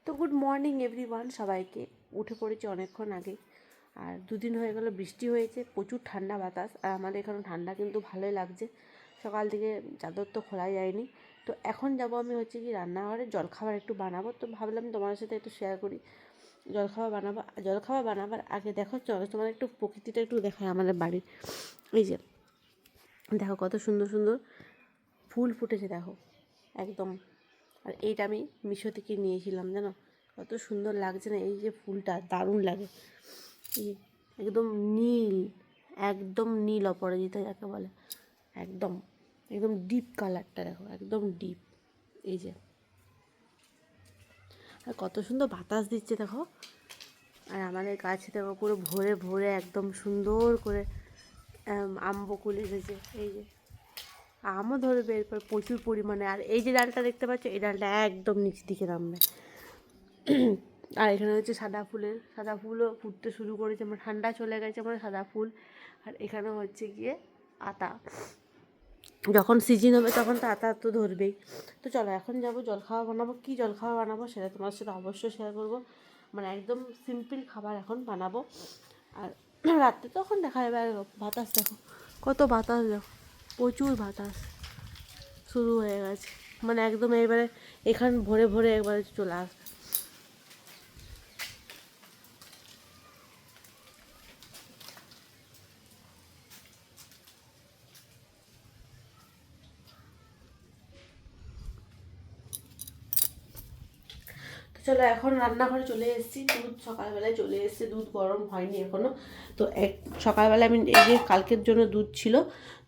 তো good morning everyone, সবাইকে। উঠে পড়েছি অনেকক্ষণ আগে, আর দুদিন হয়ে গেল বৃষ্টি হয়েছে, প্রচুর ঠান্ডা বাতাস, আর আমাদের এখানে ঠান্ডা কিন্তু ভালোই লাগছে। সকাল থেকে চাদর তো খোলা যায়নি। তো এখন যাব আমি হচ্ছে কি রান্নাঘরে জলখাবার একটু বানাবো, তো ভাবলাম তোমার সাথে একটু শেয়ার করি। জলখাবার বানাবার আগে দেখো, চলো তোমার একটু প্রকৃতিটা একটু দেখায় আমাদের বাড়ির। এই যে দেখো কত সুন্দর সুন্দর ফুল ফুটেছে, দেখো একদম। আর এইটা আমি মিশো থেকে নিয়েছিলাম, জানো কত সুন্দর লাগছে না? এই যে ফুলটা দারুণ লাগে, এই একদম নীল, একদম নীল অপরাজিতা যাকে বলে, একদম একদম ডিপ কালারটা দেখো, একদম ডিপ। এই যে, আর কত সুন্দর বাতাস দিচ্ছে দেখো। আর আমাদের গাছে দেখো পুরো ভরে ভরে একদম সুন্দর করে আম বকুল এসেছে। এই যে আমও ধরবে এরপর প্রচুর পরিমাণে। আর এই যে ডালটা দেখতে পাচ্ছ, এই ডালটা একদম নিচ দিকে নামবে। আর এখানে হচ্ছে সাদা ফুলও ফুটতে শুরু করেছে, আমার ঠান্ডা চলে গেছে, আমার সাদা ফুল। আর এখানে হচ্ছে গিয়ে আতা, যখন সিজন হবে তখন তো আতা তো ধরবেই। তো চলো এখন যাবো জলখাবার বানাবো। কী জলখাবার বানাবো সেটা তোমার সাথে অবশ্যই শেয়ার করবো। মানে একদম সিম্পল খাবার এখন বানাবো। আর রাত্রে তো এখন দেখা যাবে। আর বাতাস দেখো, কত বাতাস দেখো, প্রচুর বাতাস শুরু হয়ে গেছে। মানে একদম এবারে এখান ভরে ভরে একবারে চলে আসবে। চলো এখন রান্নাঘরে চলে এসেছি। দুধ সকালবেলায় চলে এসেছে, দুধ গরম হয়নি এখনও। তো সকালবেলা আমি এই যে কালকের জন্য দুধ ছিল,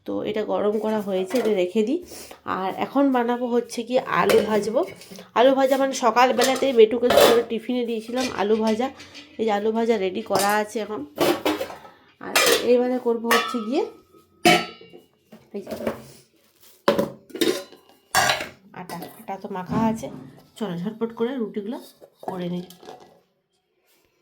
তো এটা গরম করা হয়েছে, এটা রেখে দিই। আর এখন বানাবো হচ্ছে কি আলু ভাজবো। আলু ভাজা মানে সকালবেলাতেই বেটুকে টিফিনে দিয়েছিলাম আলু ভাজা। এই যে আলু ভাজা রেডি করা আছে এখন। আর এইবারে করবো হচ্ছে গিয়ে এই যে আটা তো মাখা আছে। চলো ঝটপট করে রুটিগুলো করে নিই।